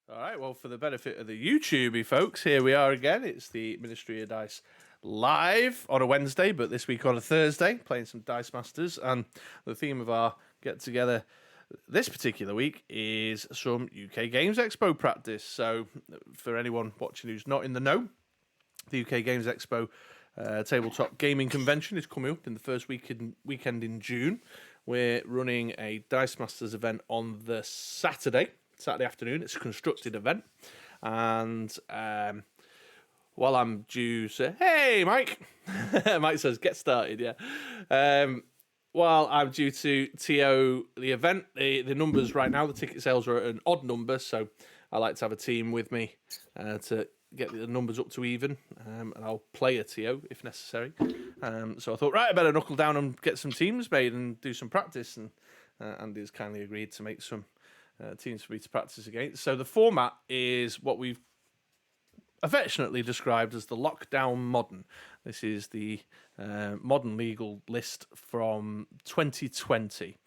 All right, well, for the benefit of the YouTubey folks, here we are again. It's the Ministry of Dice live on a Wednesday, but this week on a Thursday, playing some Dice Masters. And the theme of our get-together this particular week is some UK Games Expo practice. So for anyone watching who's not in the know, the UK Games Expo tabletop gaming convention is coming up in the first weekend in June. We're running a Dice Masters event on the Saturday afternoon. It's a constructed event, and while I'm due to hey Mike, Mike says get started, yeah. While I'm due to TO the event, the numbers right now, the ticket sales are at an odd number, so I like to have a team with me to get the numbers up to even, and I'll play a TO if necessary. So I thought, right, I better knuckle down and get some teams made and do some practice, and Andy's kindly agreed to make some teams for me to practice against. So the format is what we've affectionately described as the Lockdown Modern. This is the modern legal list from 2020,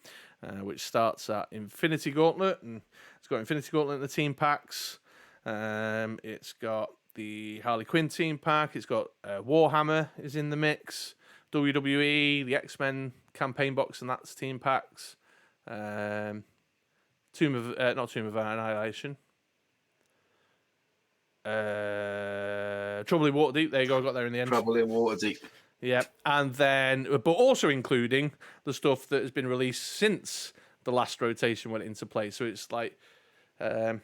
which starts at Infinity Gauntlet, and it's got Infinity Gauntlet in the team packs. It's got the Harley Quinn team pack. It's got Warhammer is in the mix. WWE, the X-Men campaign box, and that's team packs. Not Tomb of Annihilation. Trouble in Waterdeep. There you go. I got there in the end. Trouble in Waterdeep. Yeah, and then, but also including the stuff that has been released since the last rotation went into play. So it's like, hey,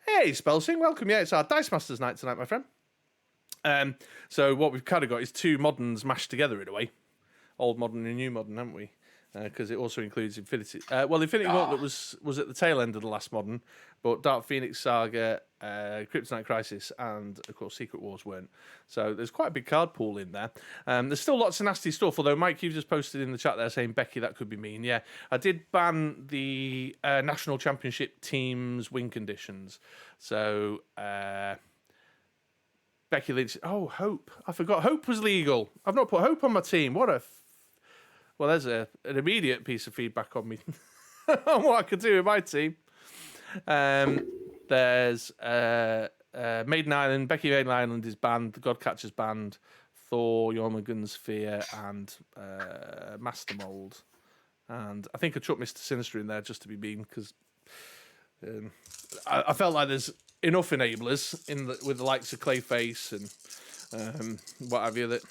Spelsing, welcome. Yeah, it's our Dice Masters night tonight, my friend. So what we've kind of got is two moderns mashed together in a way, old modern and new modern, haven't we? Because it also includes Infinity. Infinity Gauntlet was at the tail end of the last modern, but Dark Phoenix Saga, Kryptonite Crisis, and of course Secret Wars weren't. So there's quite a big card pool in there. There's still lots of nasty stuff. Although Mike, you've just posted in the chat there saying Becky, that could be mean. Yeah, I did ban the National Championship teams win conditions. So Becky Lynch. Oh, Hope. I forgot. Hope was legal. I've not put Hope on my team. What a. Well, there's an immediate piece of feedback on me on what I could do with my team. There's Maiden Island. Becky Maiden Island is banned. The Godcatcher's banned. Thor, Jormungand's Fear, and Master Mold. And I think I chucked Mr. Sinister in there just to be mean, because I felt like there's enough enablers with the likes of Clayface and what have you, that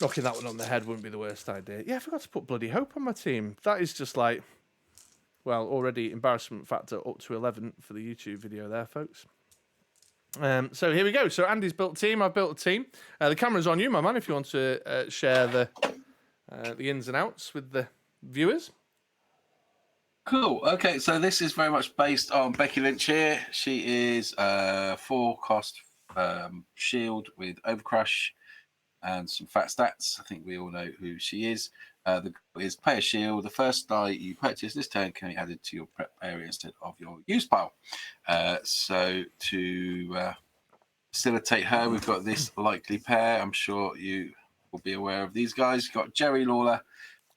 knocking that one on the head wouldn't be the worst idea. Yeah, I forgot to put bloody Hope on my team. That is just like, well, already embarrassment factor up to 11 for the YouTube video there, folks. So here we go. So Andy's built a team. I've built a team. The camera's on you, my man, if you want to share the ins and outs with the viewers. Cool. Okay, so this is very much based on Becky Lynch here. She is 4-cost shield with Overcrush and some fat stats. I think we all know who she is. The goal is pay a shield. The first die you purchase this turn can be added to your prep area instead of your use pile. So to facilitate her, we've got this likely pair. I'm sure you will be aware of these guys. You've got Jerry Lawler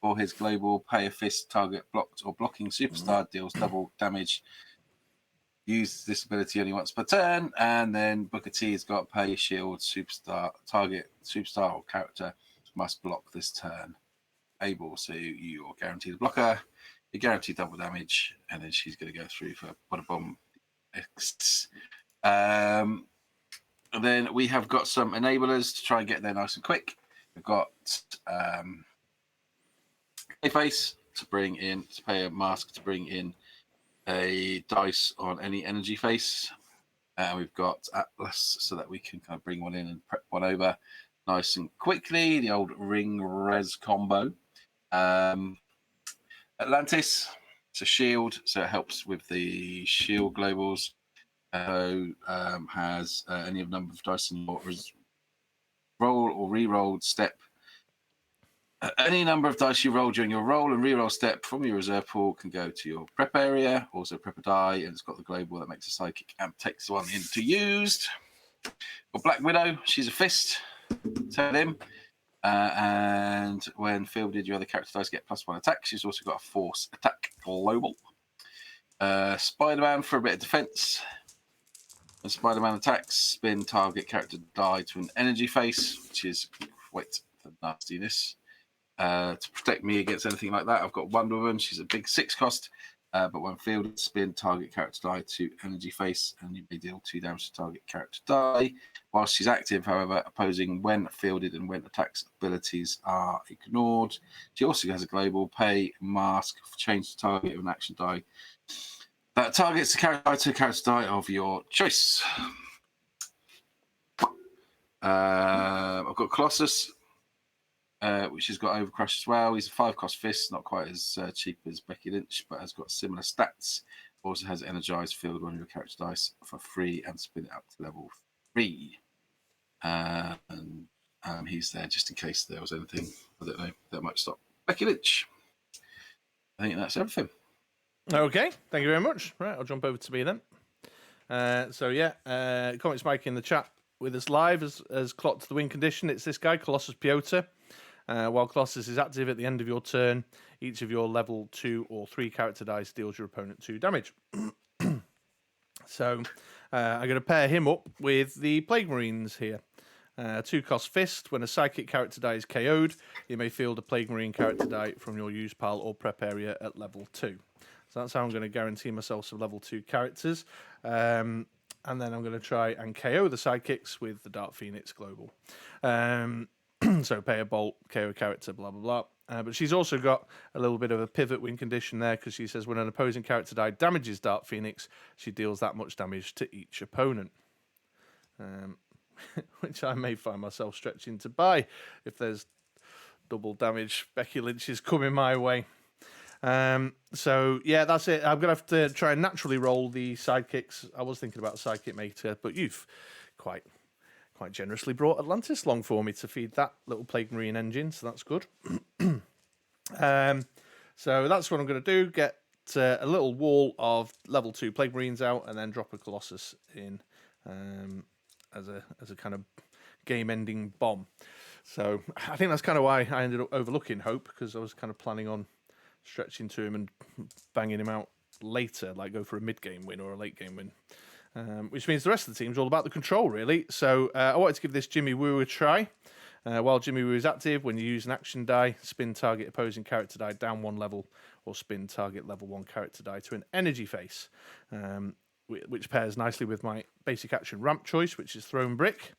for his global pay a fist target blocked or blocking superstar, deals double damage. Use this ability only once per turn, and then Booker T has got pay shield superstar target superstar or character must block this turn. Able, so you're guaranteed a blocker, you guarantee double damage, and then she's going to go through for Bada Bomb X. And then we have got some enablers to try and get there nice and quick. We've got Face to bring in, to pay a mask to bring in a dice on any energy face. We've got Atlas so that we can kind of bring one in and prep one over nice and quickly. The old ring res combo. Atlantis, it's a shield, so it helps with the shield globals. Has any number of dice in your roll or re-rolled step. Any number of dice you roll during your roll and re-roll step from your reserve pool can go to your prep area. Also prep a die, and it's got the global that makes a psychic and takes one into used. For Black Widow, she's a fist. Tell him. And when fielded, your other character dice get +1 attack. She's also got a force attack global. Spider-Man for a bit of defense. When Spider-Man attacks, spin target character die to an energy face, which is quite the nastiness. To protect me against anything like that, I've got Wonder Woman. She's a big 6 cost, but when fielded, spin target character die to energy face, and you may deal 2 damage to target character die. Whilst she's active, however, opposing when fielded and when attacks abilities are ignored. She also has a global pay mask for change the target of an action die that targets the character die of your choice. I've got Colossus, which has got Overcrush as well. He's a 5-cost fist, not quite as cheap as Becky Lynch, but has got similar stats. Also has Energized field one of your character dice for free and spin it up to level 3. And he's there just in case there was anything, I don't know, that might stop Becky Lynch. I think that's everything. Okay, thank you very much. Right, I'll jump over to me then. Comics Mike in the chat with us live as clocked the win condition. It's this guy, Colossus Piotr. While Colossus is active at the end of your turn, each of your level 2 or 3 character dice deals your opponent 2 damage. So I'm going to pair him up with the Plague Marines here. 2-cost fist. When a psychic character die is KO'd, you may field a Plague Marine character die from your use pile or prep area at level 2. So that's how I'm going to guarantee myself some level 2 characters. And then I'm going to try and KO the sidekicks with the Dark Phoenix Global. So pay a bolt, KO a character, blah, blah, blah. But she's also got a little bit of a pivot win condition there because she says when an opposing character die damages Dark Phoenix, she deals that much damage to each opponent. Which I may find myself stretching to buy if there's double damage Becky Lynch is coming my way. So yeah, that's it. I'm gonna have to try and naturally roll the sidekicks. I was thinking about a sidekick mater, but you've quite generously brought Atlantis along for me to feed that little Plague Marine engine, so that's good. So that's what I'm gonna do. Get a little wall of level 2 Plague Marines out, and then drop a Colossus in as a kind of game-ending bomb. So I think that's kind of why I ended up overlooking Hope, because I was kind of planning on stretching to him and banging him out later, like go for a mid-game win or a late-game win. Which means the rest of the team's all about the control, really. So I wanted to give this Jimmy Woo a try. While Jimmy Woo is active, when you use an action die, spin target opposing character die down 1 level, or spin target level 1 character die to an energy face, which pairs nicely with my basic action ramp choice, which is Thrown Brick.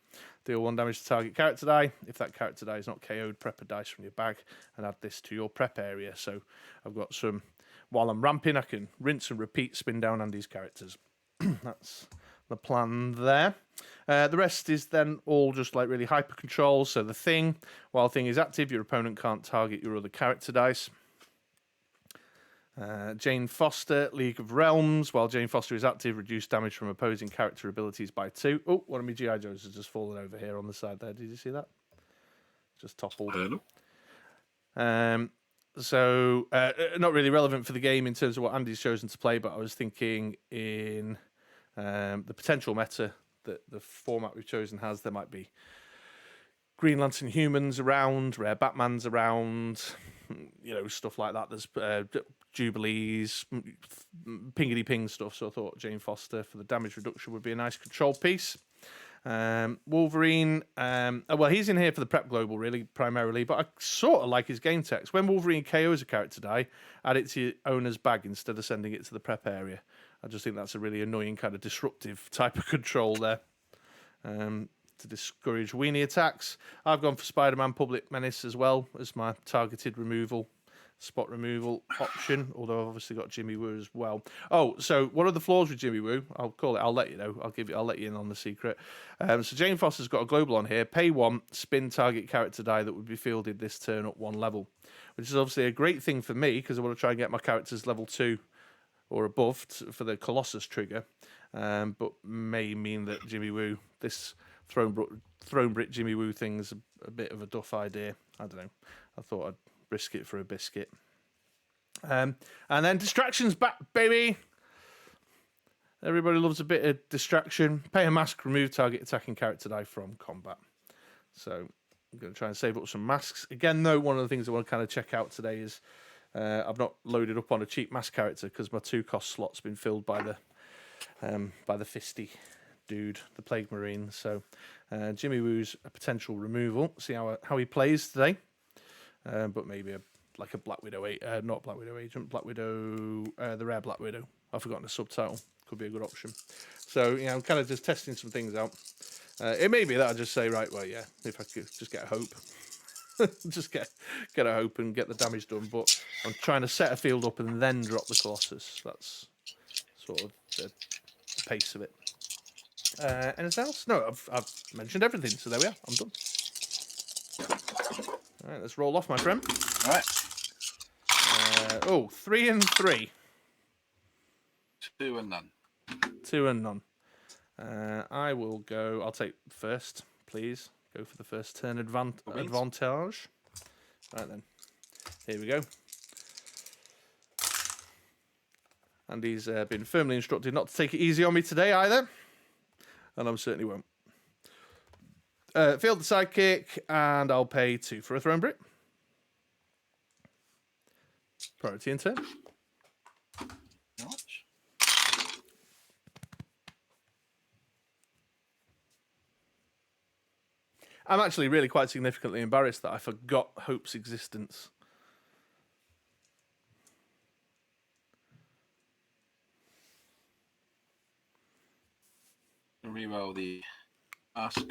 Deal 1 damage to target character die. If that character die is not KO'd, prep a dice from your bag and add this to your prep area. So I've got some, while I'm ramping, I can rinse and repeat, spin down Andy's characters. That's the plan there. The rest is then all just like really hyper control. So the Thing, while Thing is active, your opponent can't target your other character dice. Jane Foster, League of Realms. While Jane Foster is active, reduce damage from opposing character abilities by 2. Oh, one of my G.I. Joes has just fallen over here on the side there. Did you see that? Just toppled. So not really relevant for the game in terms of what Andy's chosen to play, but I was thinking in the potential meta that the format we've chosen has, there might be Green Lantern humans around, Rare Batmans around, stuff like that. There's Jubilees, pingity ping stuff. So I thought Jane Foster for the damage reduction would be a nice control piece. Wolverine, well, he's in here for the prep global, really, primarily, but I sort of like his game text. When Wolverine KOs a character die, add it to your owner's bag instead of sending it to the prep area. I just think that's a really annoying kind of disruptive type of control there. To discourage weenie attacks. I've gone for Spider-Man Public Menace as well as my targeted removal, spot removal option, although I've obviously got Jimmy Woo as well. Oh, so what are the flaws with Jimmy Woo? I'll let you know. I'll let you in on the secret. So Jane Foster's got a global on here. Pay 1, spin target character die that would be fielded this turn up 1 level, which is obviously a great thing for me because I want to try and get my characters level 2 or above for the Colossus trigger, but may mean that Jimmy Woo, this Throne Brick Jimmy Woo thing's a bit of a duff idea. I don't know. I thought I'd risk it for a biscuit. And then distractions back, baby. Everybody loves a bit of distraction. Pay a mask, remove target attacking character die from combat. So I'm going to try and save up some masks. Again, though, one of the things I want to kind of check out today is I've not loaded up on a cheap mass character because my 2-cost slot's been filled by the fisty dude, the Plague Marine. So Jimmy Woo's a potential removal. See how he plays today. But maybe a Black Widow, not Black Widow agent, Black Widow, the Rare Black Widow. I've forgotten the subtitle. Could be a good option. So I'm kind of just testing some things out. It may be that I just say, right, well, yeah, if I could just get a hope. Just get a hope and get the damage done. But I'm trying to set a field up and then drop the Colossus. That's sort of the pace of it. Anything else? No, I've mentioned everything. So there we are. I'm done. All right, let's roll off, my friend. All right. 3 and 3. 2 and none. 2 and none. I will go. I'll take first, please. Go for the first turn advantage. Right then. Here we go. Andy's been firmly instructed not to take it easy on me today either. And I certainly won't. Field the sidekick, and I'll pay 2 for a Throne Brick. Priority in turn. How much? I'm actually really quite significantly embarrassed that I forgot Hope's existence. Reroll the ask.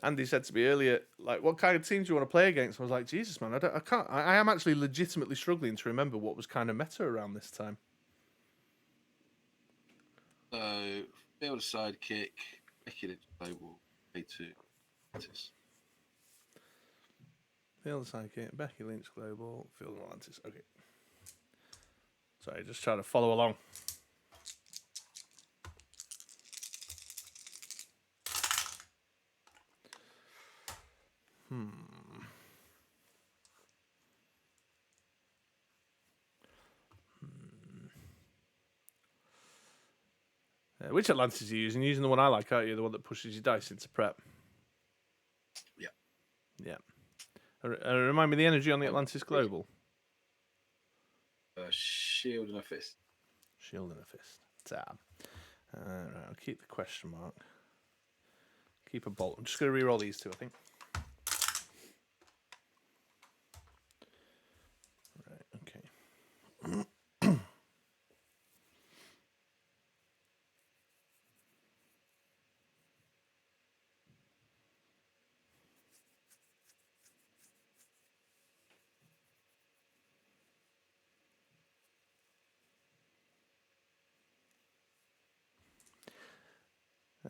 Andy said to me earlier, like, what kind of teams do you want to play against? I was like, Jesus, man, I can't. I am actually legitimately struggling to remember what was kind of meta around this time. So, field a sidekick, Becky Lynch Global, pay 2. Field the sidekick, Becky Lynch Global, Field Atlantis. Okay. Sorry, just trying to follow along. Which Atlantis are you using? Using the one I like, aren't you? The one that pushes your dice into prep. Yeah. Yeah. Remind me the energy on the Atlantis Global. Shield and a fist. Shield and a fist. Tab. Right, I'll keep the question mark. Keep a bolt. I'm just going to re-roll these 2, I think. Right, okay.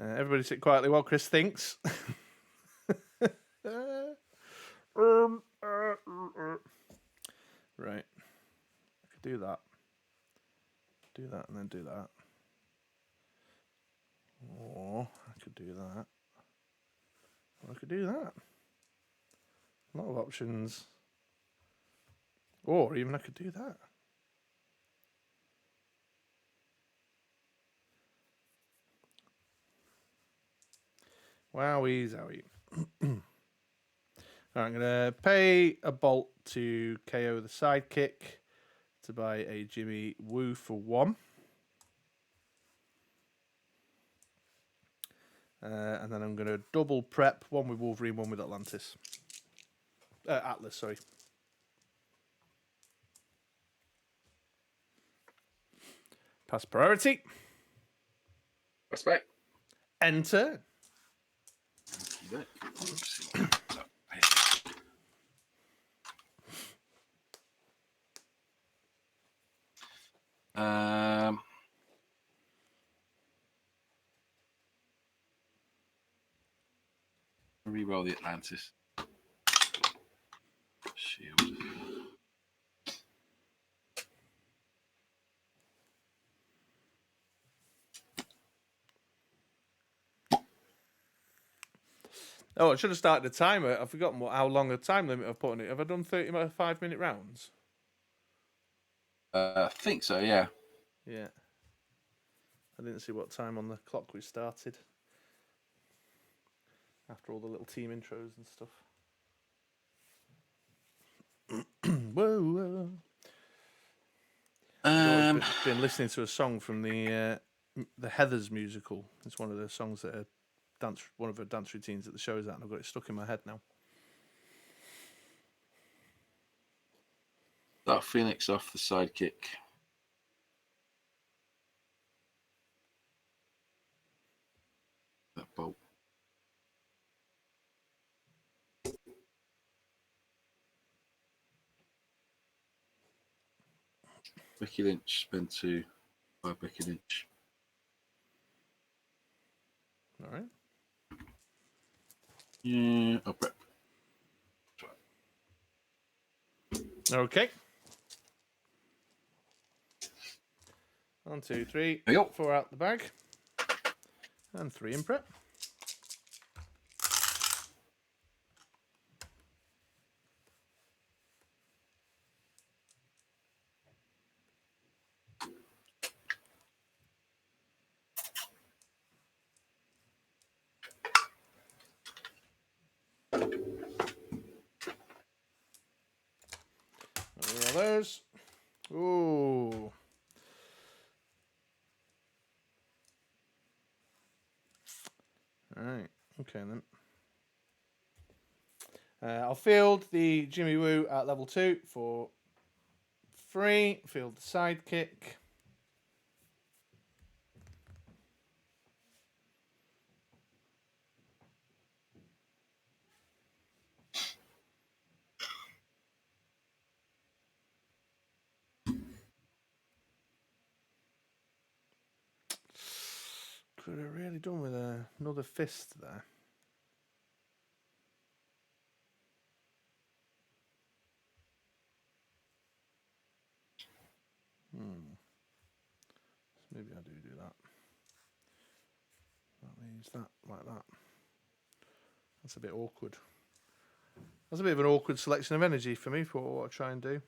Everybody sit quietly while Chris thinks. Right. I could do that. Do that and then do that. Or I could do that. Or I could do that. A lot of options. Or even I could do that. Wowie zowie. Right, I'm going to pay a bolt to KO the sidekick to buy a Jimmy Woo for 1. And then I'm going to double prep, 1 with Wolverine, 1 with Atlantis. Atlas, sorry. Pass priority. Respect. Enter. Reroll the Atlantis. Shield. Oh, I should have started the timer. I've forgotten how long a time limit I've put on it. Have I done 35-minute rounds? I think so, yeah. Yeah. I didn't see what time on the clock we started. After all the little team intros and stuff. Whoa, whoa. Been listening to a song from the Heathers musical. It's one of the songs that one of her dance routines at the show is at, and I've got it stuck in my head now. Dark Phoenix off the sidekick. That bolt. Becky Lynch, spend 2 by Becky Lynch. All right. Yeah, I'll prep. Okay. 1, 2, 3. There you go. 4 out the bag. And 3 in prep. There are those. Ooh. All right. Okay then. I'll field the Jimmy Woo at level 2 for free. Field the sidekick. Could have really done with another fist there. Maybe I do that. That means that like that. That's a bit awkward. That's a bit of an awkward selection of energy for me for what I try and do.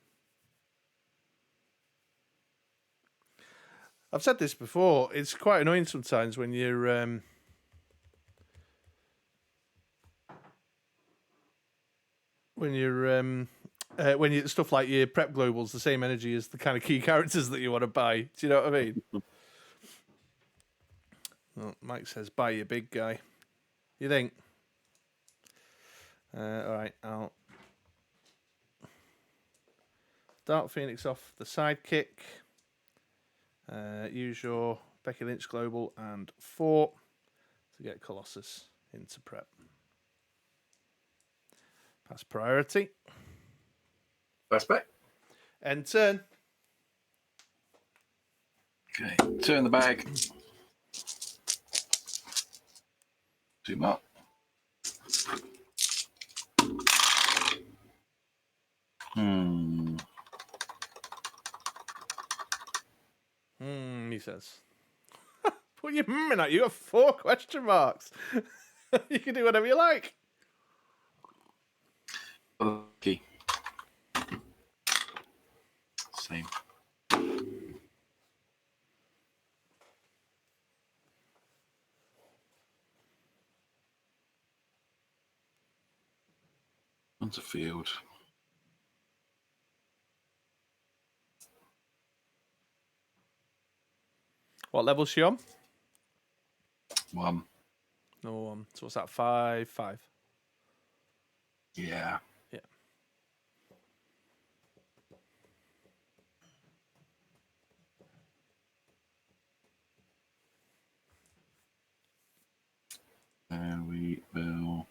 I've said this before. It's quite annoying sometimes when you're when you stuff like your prep globals the same energy as the kind of key characters that you want to buy. Do you know what I mean? Well, Mike says buy your big guy. You think? All right, I'll Dark Phoenix off the sidekick. Use your Becky Lynch global and 4 to get Colossus into prep. Pass priority. First back. End turn. Okay, turn the bag. 2 more. He says. What are you at? You got 4 question marks. You can do whatever you like. Okay. Same. Onto field. What level's she on? 1. No, so what's that? 5, 5. Yeah. Yeah. And we will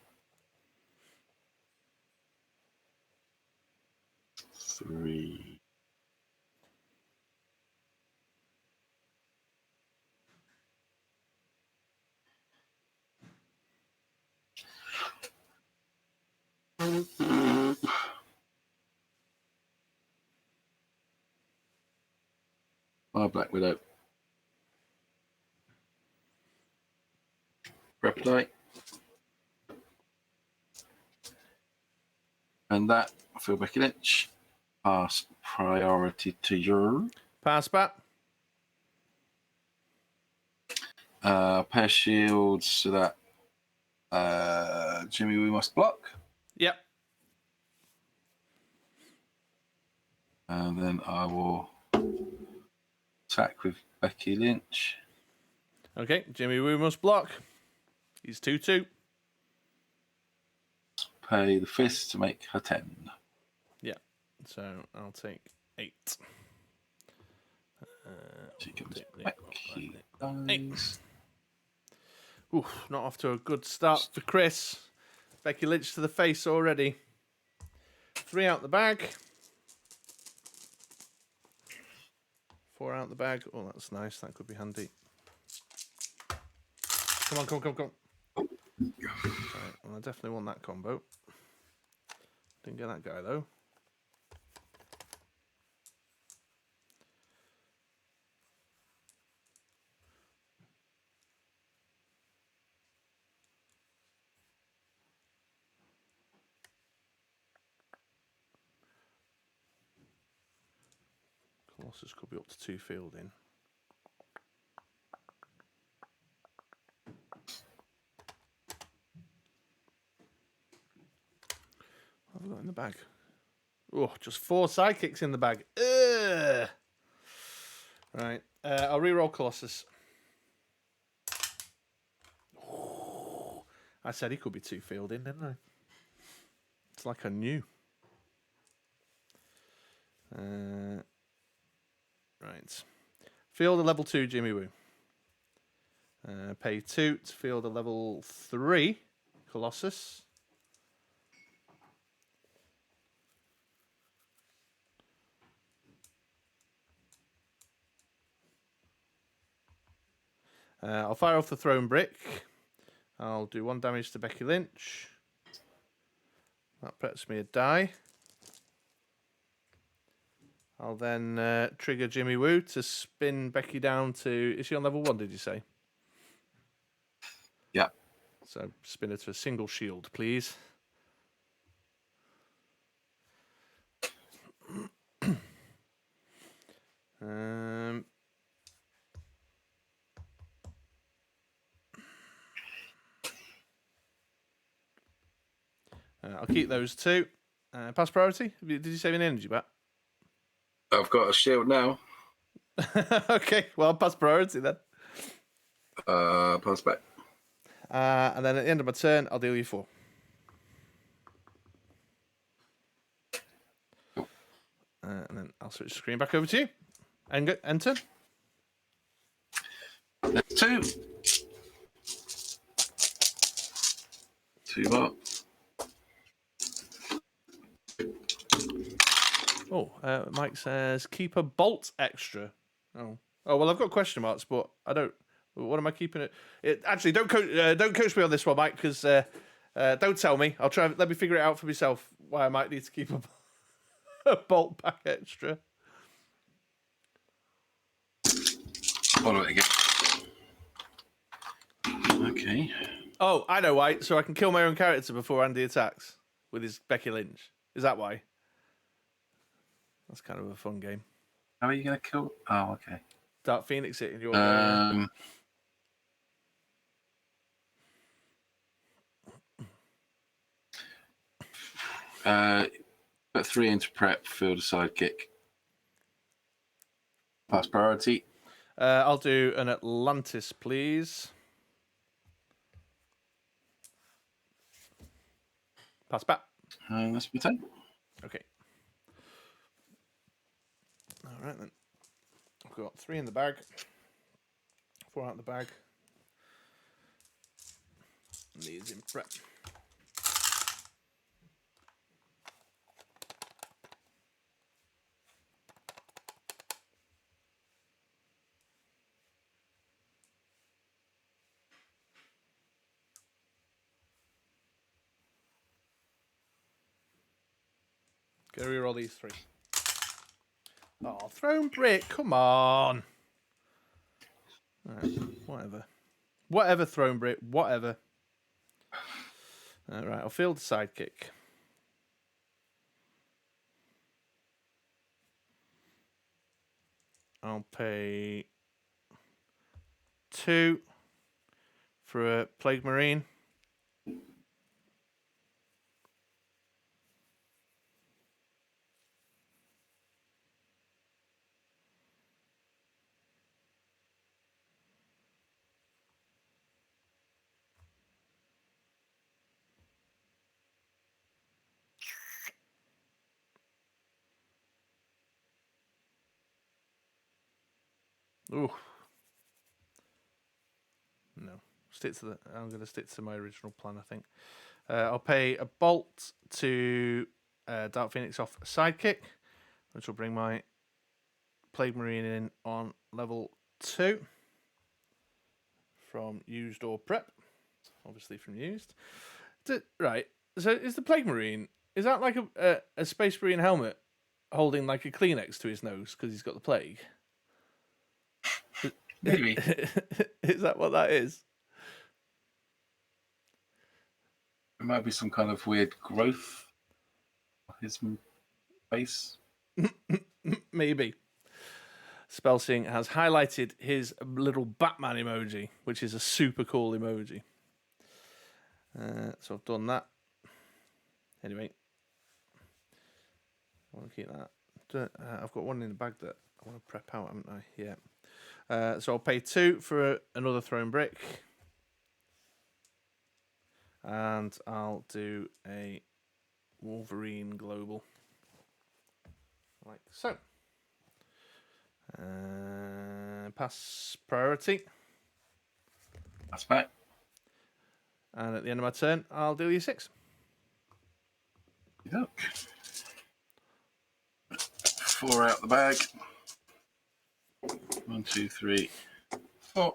3. Black Widow. Replicate. And that for Becky Lynch. Pass priority to you. Pass back. Pair shields so that Jimmy we must block. Yep. And then I will attack with Becky Lynch. Okay, Jimmy Woo must block. He's 2-2. Pay the fist to make her 10. Yeah, so I'll take 8. She comes take the- back. He dies. Oof, not off to a good start for Chris. Becky Lynch to the face already. 3 out the bag. 4 out the bag. Oh, that's nice. That could be handy. Come on. Right, well, I definitely want that combo. Didn't get that guy, though. Colossus could be up to 2 fielding. What have I got in the bag? Oh, just 4 sidekicks in the bag. Ugh. Right, I'll reroll Colossus. Ooh. I said he could be 2 fielding, didn't I? It's like I knew. Right. Field a level 2 Jimmy Woo. Pay 2 to field a level 3 Colossus. I'll fire off the thrown brick. I'll do 1 damage to Becky Lynch. That preps me a die. I'll then trigger Jimmy Woo to spin Becky down to... Is she on level 1, did you say? Yeah. So spin her to a single shield, please. I'll keep those 2. Pass priority? Did you save an energy back? I've got a shield now. Okay, well, pass priority then. Pass back. And then at the end of my turn, I'll deal you 4. And then I'll switch the screen back over to you. And enter. That's 2. 2 more. Oh, Mike says keep a bolt extra. Oh, well, I've got question marks, but I don't. What am I keeping it? Actually, don't coach me on this one, Mike, because don't tell me. I'll try. Let me figure it out for myself. Why I might need to keep a bolt pack extra. Follow it again. Okay. Oh, I know why. So I can kill my own character before Andy attacks with his Becky Lynch. Is that why? That's kind of a fun game. How are you going to kill? Oh, okay. Dark Phoenix it in your put 3 into prep, field a sidekick. Pass priority. I'll do an Atlantis, please. Pass back. That's my turn. Okay. All right, then. I've got 3 in the bag. 4 out of the bag. And these in prep. Go reroll these 3. Oh, thrown brick, come on. Right, whatever. Whatever, thrown brick, whatever. All right, I'll field the sidekick. I'll pay 2 for a Plague Marine. Ooh. No. I'm going to stick to my original plan, I think. I'll pay a bolt to Dark Phoenix off a sidekick, which will bring my Plague Marine in on level 2 from used or prep. Obviously from used. Right. So is the Plague Marine, is that like a Space Marine helmet holding like a Kleenex to his nose because he's got the plague? Maybe. Is that what that is? It might be some kind of weird growth on his face. Maybe. Spellsing has highlighted his little Batman emoji, which is a super cool emoji. So I've done that. Anyway, I want to keep that. I've got one in the bag that I want to prep out, haven't I? Yeah. So I'll pay 2 for another thrown brick. And I'll do a Wolverine Global. Like so. Pass priority. That's back. And at the end of my turn, I'll do your 6. Look. 4 out the bag. 1, 2, 3, 4.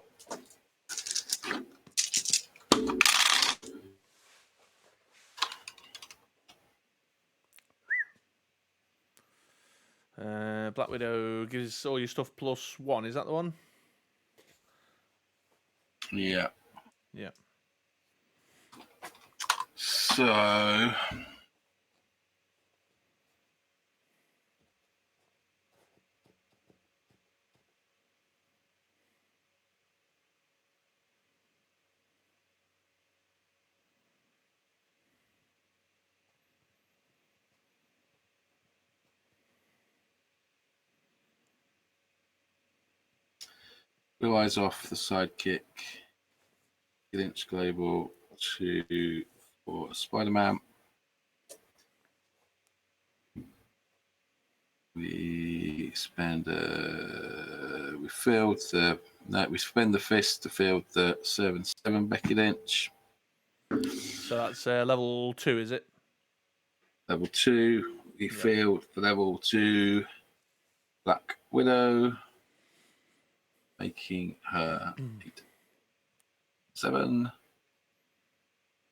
Black Widow gives all your stuff +1. Is that the one? Yeah. Yeah. So Blue Eyes off the sidekick. Lynch Global 2 for Spider-Man. We spend we filled the we spend the fist to field the 7/7 Becky Lynch. So that's level 2, is it? Level 2. We field for level 2 Black Widow, making her 8/7.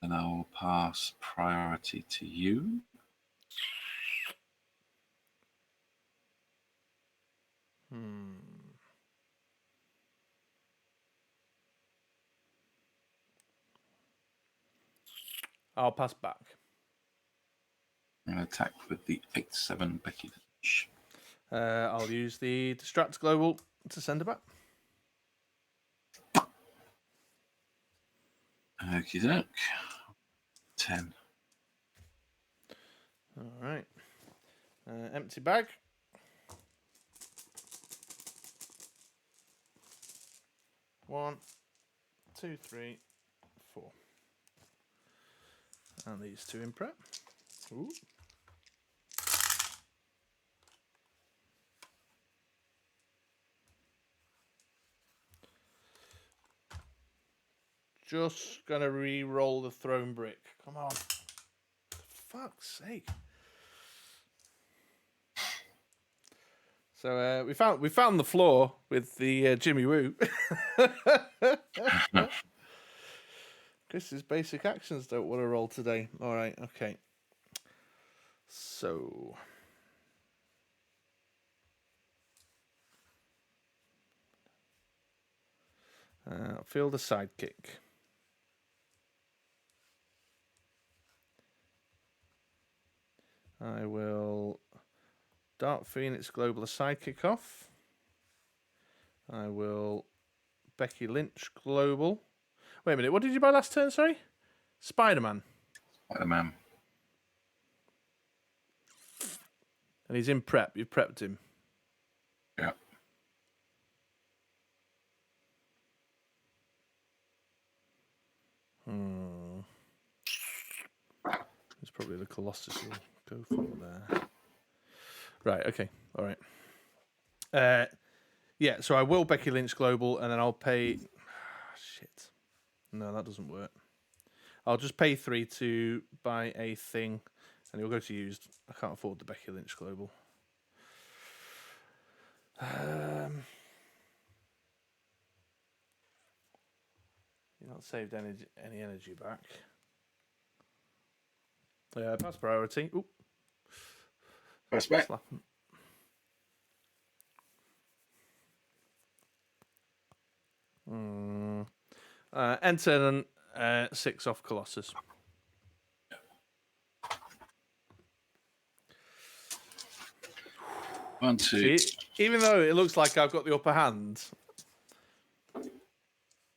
And I'll pass priority to you. I'll pass back. And attack with the 8/7 Becky Lynch. I'll use the Distract Global to send her back. Okie doke. 10. All right. Empty bag. One, 2, 3, 4. And these 2 in prep. Ooh. Just gonna re-roll the thrown brick. Come on. For fuck's sake. So we found the floor with the Jimmy Woo. Chris's basic actions don't want to roll today. All right, okay. So field a sidekick. I will Dark Phoenix Global a sidekick off. I will Becky Lynch Global. Wait a minute, what did you buy last turn, sorry? Spider-Man. Spider-Man. And he's in prep. You've prepped him. Yeah. It's probably the Colossus will go for there. Right, okay. All right. Yeah, so I will Becky Lynch Global, and then I'll pay. Shit. No, that doesn't work. I'll just pay 3 to buy a thing, and it'll go to used. I can't afford the Becky Lynch Global. You're not saved any energy back. Pass priority. Oop. Press back. Slap. Enter 6 off Colossus. One, two. See, even though it looks like I've got the upper hand,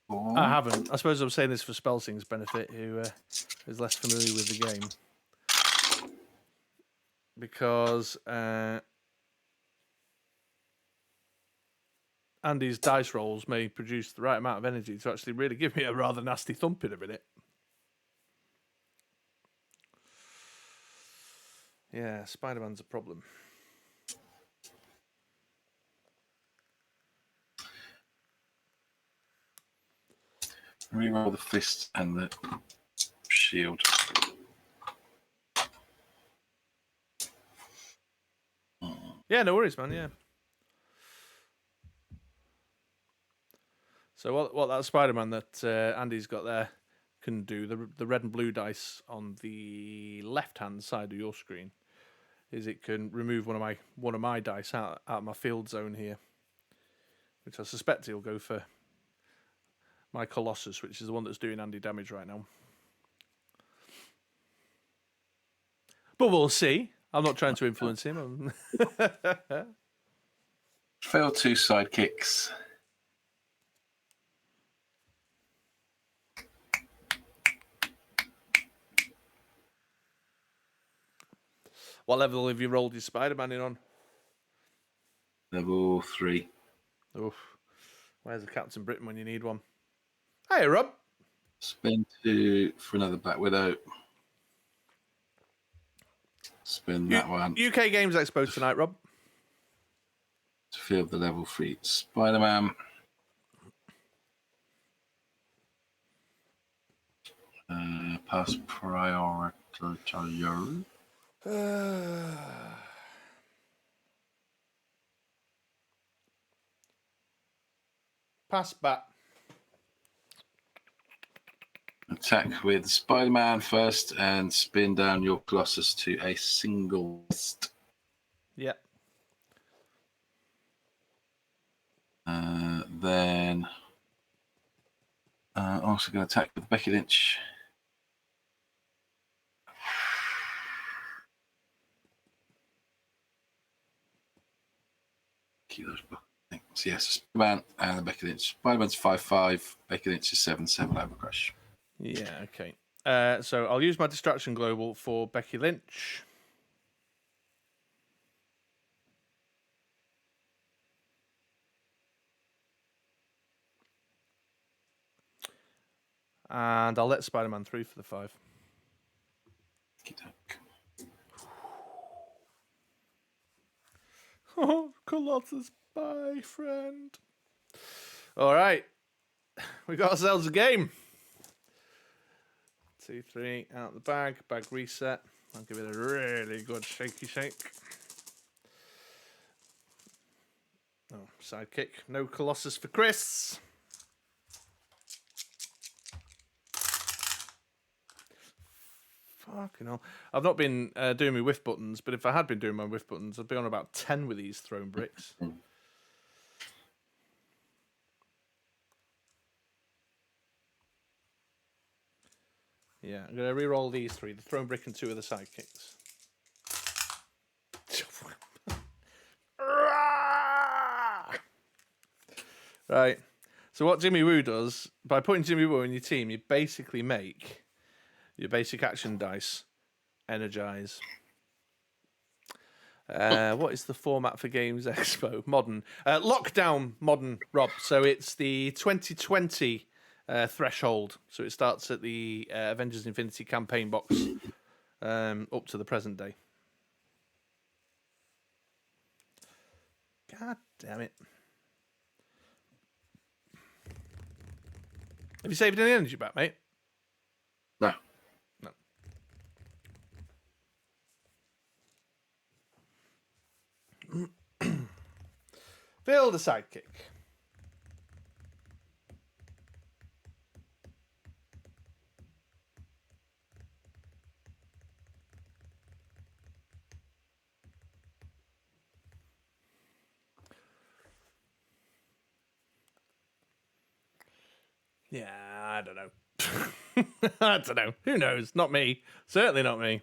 Four. I haven't. I suppose I'm saying this for Spelsing's benefit, who is less familiar with the game. Because Andy's dice rolls may produce the right amount of energy to actually really give me a rather nasty thump in a minute. Yeah, Spider-Man's a problem. Reroll the fist and the shield. Yeah, no worries, man. Yeah. So what that Spider-Man that Andy's got there can do, the red and blue dice on the left-hand side of your screen, is it can remove one of my dice out of my field zone here, which I suspect he'll go for my Colossus, which is the one that's doing Andy damage right now. But we'll see. I'm not trying to influence him. Fail 2 sidekicks. What level have you rolled your Spider-Man in on? Level 3. Oof. Where's the Captain Britain when you need one? Hey, Rob. Spend 2 for another Black Widow. Spend that one. UK Games Expo tonight, Rob. To field the level 3 Spider-Man. Pass priority. Pass back. Attack with Spider-Man first and spin down your Colossus to a single list. Yep. Then also going to attack with Becky Lynch. Keep those things. Yes, Spider-Man and the Becky Lynch. Spider-Man's 5/5. Becky Lynch is 7/7 Overcrush. Yeah, okay. So I'll use my distraction global for Becky Lynch. And I'll let Spider-Man through for the 5. Oh, Colossus, bye, friend. All right. We got ourselves a game. 2, 3, out the bag reset. I'll give it a really good shaky shake. Oh, sidekick. No Colossus for Chris. Fucking hell. I've not been doing my whiff buttons, but if I had been doing my whiff buttons, I'd be on about 10 with these thrown bricks. Yeah, I'm going to re-roll these 3, the thrown brick and 2 of the sidekicks. Right. So what Jimmy Woo does, by putting Jimmy Woo in your team, you basically make your basic action dice energize. What is the format for Games Expo? Modern. Lockdown modern, Rob. So it's the 2020 threshold. So it starts at the Avengers Infinity campaign box up to the present day. God damn it. Have you saved any energy back, mate? No. No. Phil the sidekick. Yeah, I don't know. I don't know. Who knows? Not me. Certainly not me.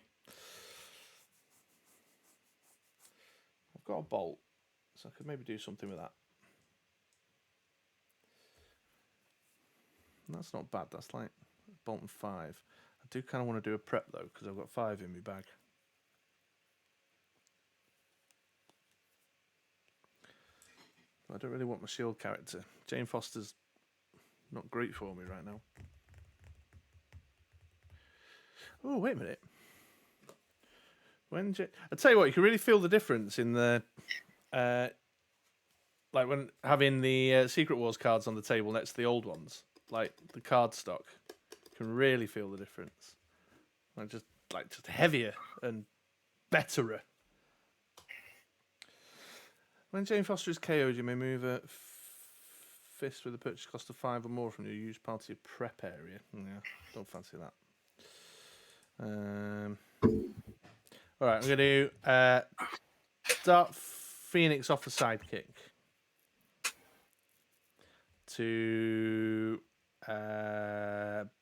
I've got a bolt, so I could maybe do something with that. That's not bad. That's like bolt and 5. I do kind of want to do a prep though, because I've got 5 in my bag. I don't really want my shield character. Jane Foster's not great for me right now. Oh, wait a minute. I tell you what, you can really feel the difference in the, like when having the Secret Wars cards on the table next to the old ones, like the card stock, you can really feel the difference. Just heavier and betterer. When Jane Foster is KO'd, you may move a fist with a purchase cost of 5 or more from your used party prep area. Yeah, don't fancy that. All right, I'm going to do Dark Phoenix off the sidekick to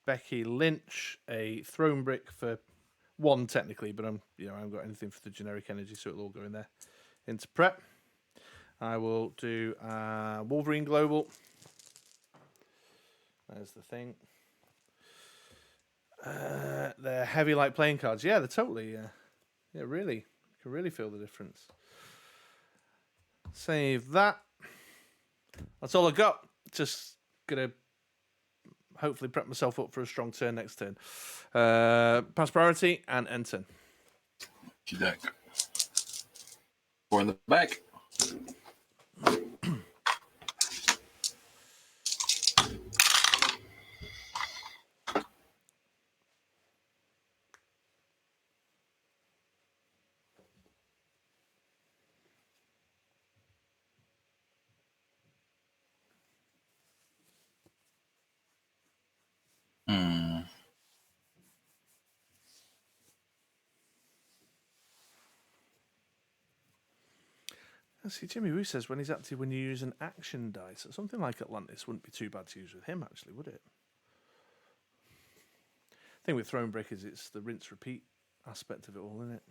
Becky Lynch, a throne brick for 1 technically, but I haven't got anything for the generic energy, so it'll all go in there. Into prep, I will do Wolverine Global. There's the thing. They're heavy like playing cards. Yeah, they're totally. Yeah, really. You can really feel the difference. Save that. That's all I got. Just gonna hopefully prep myself up for a strong turn next turn. Pass priority and end turn. Deck. 4 in the back. See, Jimmy Woo says when he's active, when you use an action dice, something like Atlantis wouldn't be too bad to use with him, actually, would it? The thing with Throne Brick is it's the rinse repeat aspect of it all, isn't it?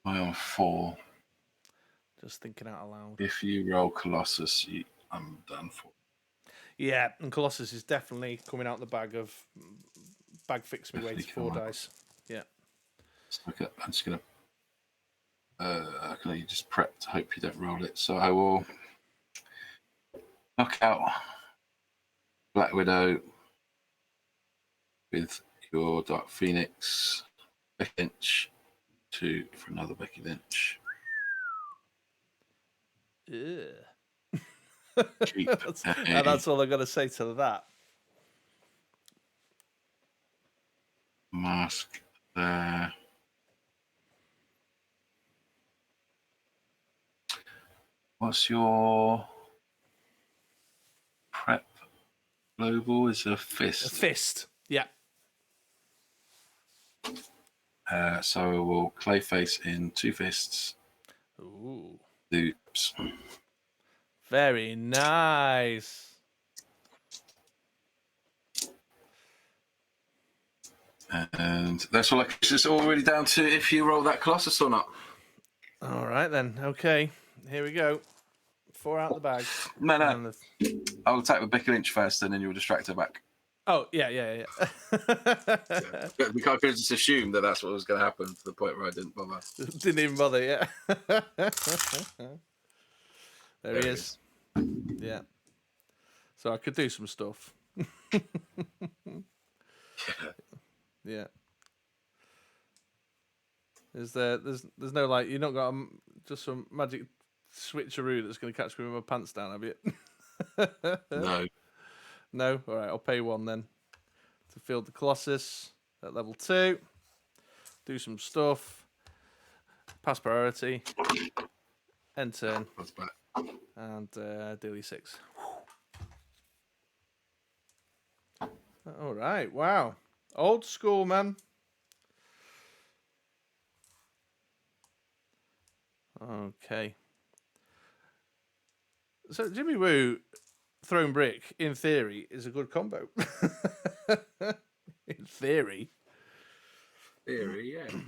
I am 4. Just thinking out aloud. If you roll Colossus, I'm done for. Yeah, and Colossus is definitely coming out the bag fix me way to 4 dice. Yeah. Okay, I'm just gonna. Can you just prep to hope you don't roll it? So I will knock out Black Widow with your Dark Phoenix, Becky Lynch, 2 for another Becky Lynch. Cheap. That's all I've got to say to that. Mask there. What's your prep global? Is a fist. A fist, yeah. So we'll Clayface in 2 fists. Ooh. Loops. Very nice. And that's all it's just all really down to if you roll that Colossus or not. All right, then. Okay. Here we go. 4 out of the bag. No. I'll attack with Becky Lynch first, and then you'll distract her back. Oh, yeah. We can't just assume that that's what was going to happen to the point where I didn't bother. Didn't even bother, yeah. there he is. Yeah. So I could do some stuff. Yeah. There's no like you've not got just some magic switcheroo that's going to catch me with my pants down, have you? No. No? All right, I'll pay 1 then to field the Colossus at level 2. Do some stuff. Pass priority. End turn. That's bad. And daily 6. All right, wow. Old school, man. Okay. So Jimmy Woo, Throne Brick, in theory, is a good combo. In theory. Theory, yeah.